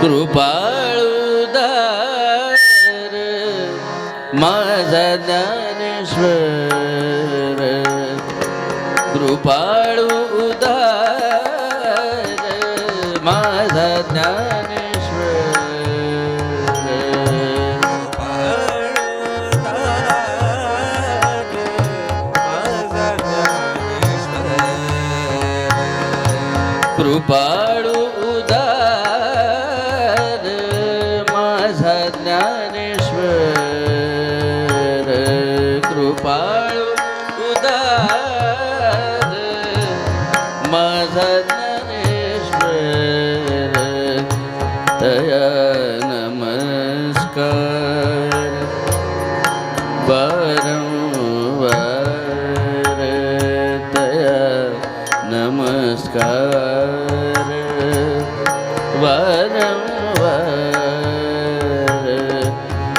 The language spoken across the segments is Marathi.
कृपाळू उदार माझा ज्ञानेश्वर कृपाळू उदार माझा ज्ञानेश्वर कृपाळू उदार माझा ज्ञानेश्वर कृपाळू उदार माझा ज्ञानेश्वर तया नमस्कार वारंवार तया नमस्कार वारंवार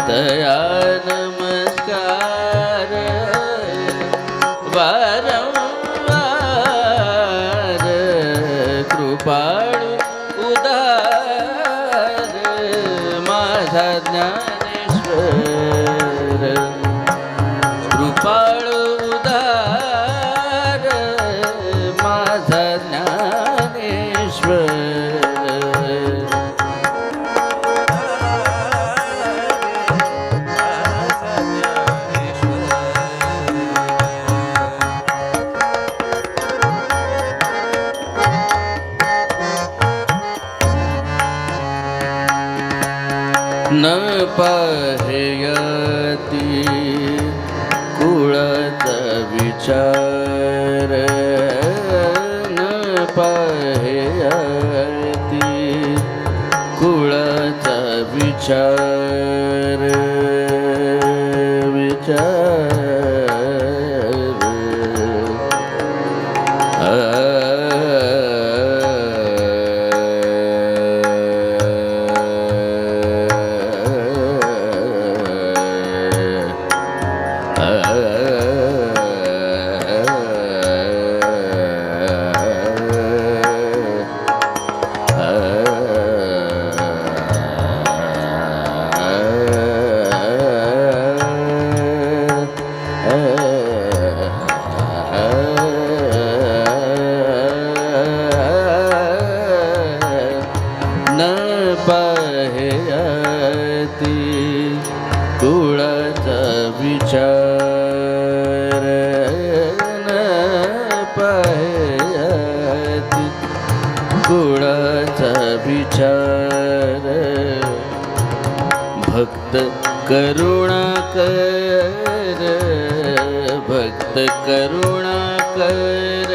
तया नमस्कार वारंवार कृपाळू उदार माझा ज्ञानेश्वर कृपाळू उदार माझा ज्ञानेश्वर न पाहयती कुळाचा विचार न पाहयती कुळाचा विचार न पाहयती कुळाचा विचार न पाहयती कुळाचा विचार भक्त करुणाकर भक्त करुणाकर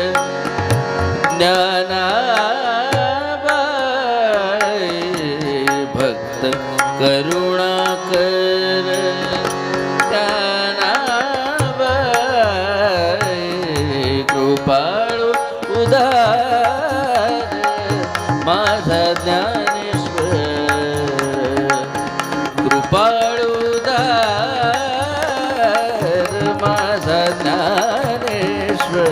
ज्ञानाबाई भक्त करुणाकर ज्ञानाबाई कृपाळू उदार माझा ज्ञानेश्वर कृपाळू उदार माझा ज्ञानेश्वर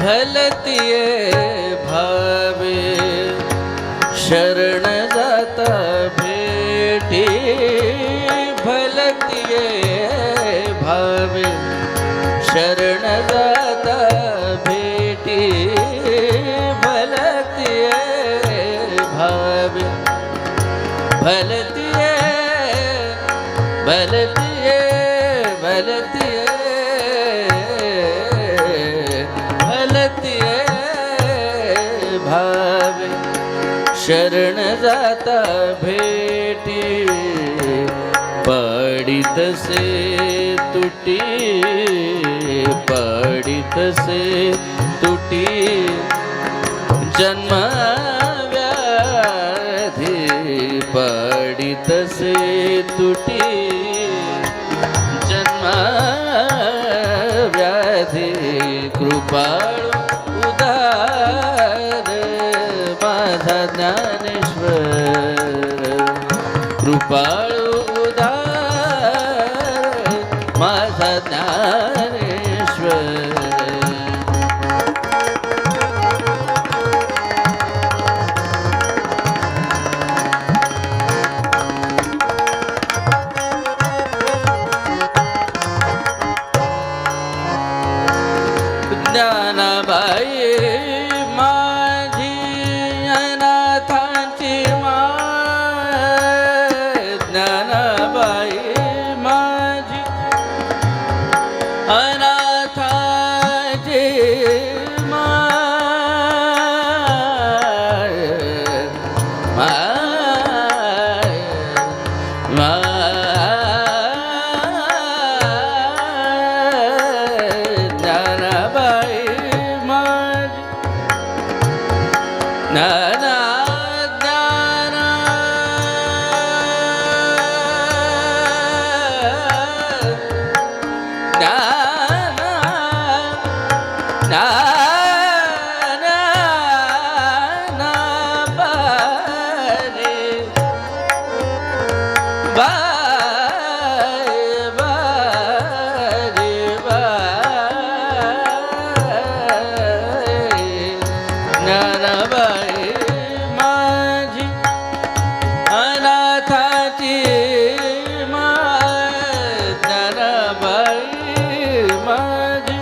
भलतिये भावे शरण जाता भेटी भलतिये भावे शरण जाता भेटी भलतिये भावे भलतिये भलतिये भलतिये भावे शरण जाता भेटी पडित से तुटी पडित से तुटी जन्म व्याधी पडित से तुटी जन्म व्याधी राधे कृपाळू उदार माझा ज्ञानेश्वर कृपाळू उदार माझा ज्ञानेश्वर ज्ञानाबाई माझी अनाथांची माय ज्ञानाबाई माझी अनाथांची माय माय ज्ञानाबाई ज्ञाना ज्ञाना ज्ञाना ज्ञाना बारे बारे बारे बारे ज्ञानाबाई माझी अनाथाची माय ज्ञानाबाई माझी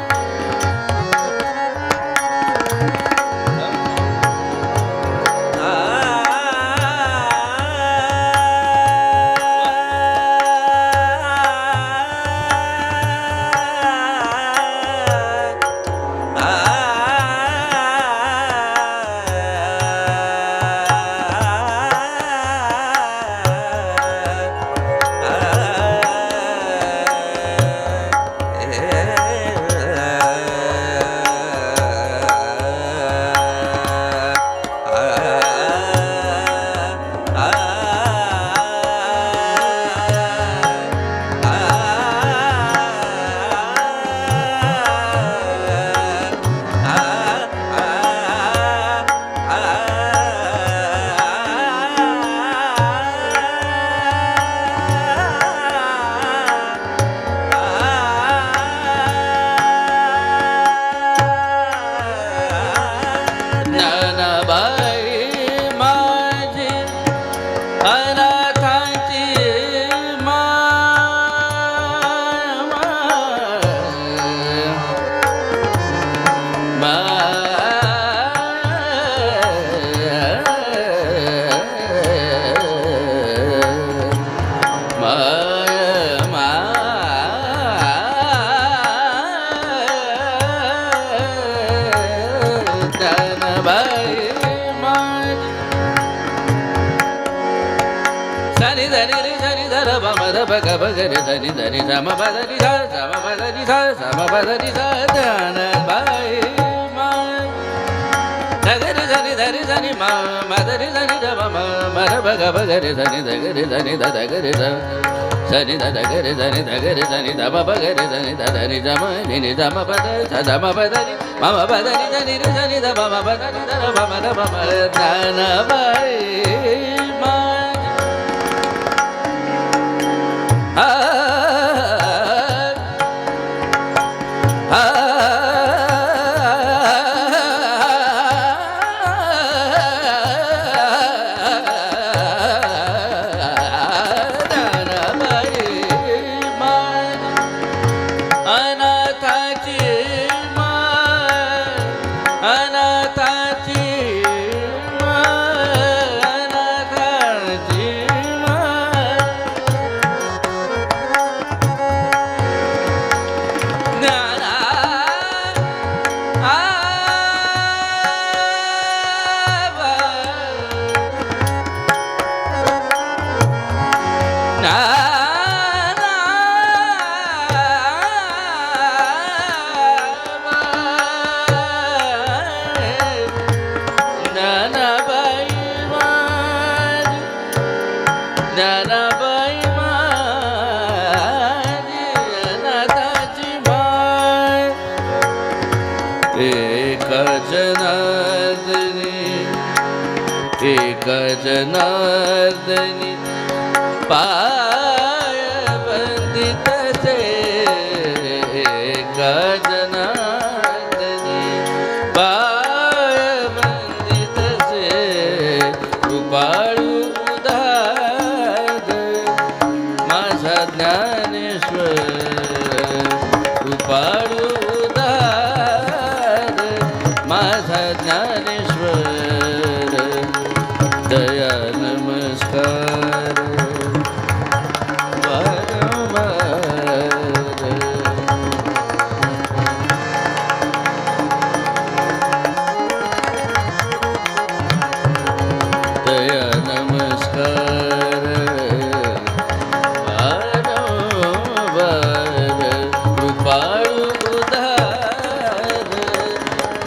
Sani dani ri sani dara ba ma da ba ga ba ga ri sani dani sa ma ba da ri sa ma ba da ri sa ma ba da ri sa dana bai ma da ga ri sani ma ma da ri sani da ba ma da ba ga ri sani da ga ri sani da ga ri sa sani da ga ri sani da ga ri sani da ba ba ga ri sani da ri sa ma ni sa ma ba da sa ma ba da ri ma ma ba da ri sani da ba ma ba da ri da ba ma da ba ma dana bai ma जनार्दनी एक जनार्दनी पाय वंदितसे एक जनार्दनी पाय वंदितसे कृपाळू उदार माझा ज्ञानेश्वर कृपाळू उदार माझा ज्ञानेश्वर दया नमस्कार वारंवार दया नमस्कार वारंवार कृपाळू उदार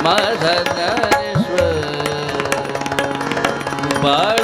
माझा ज्ञानेश्वर कृपाळू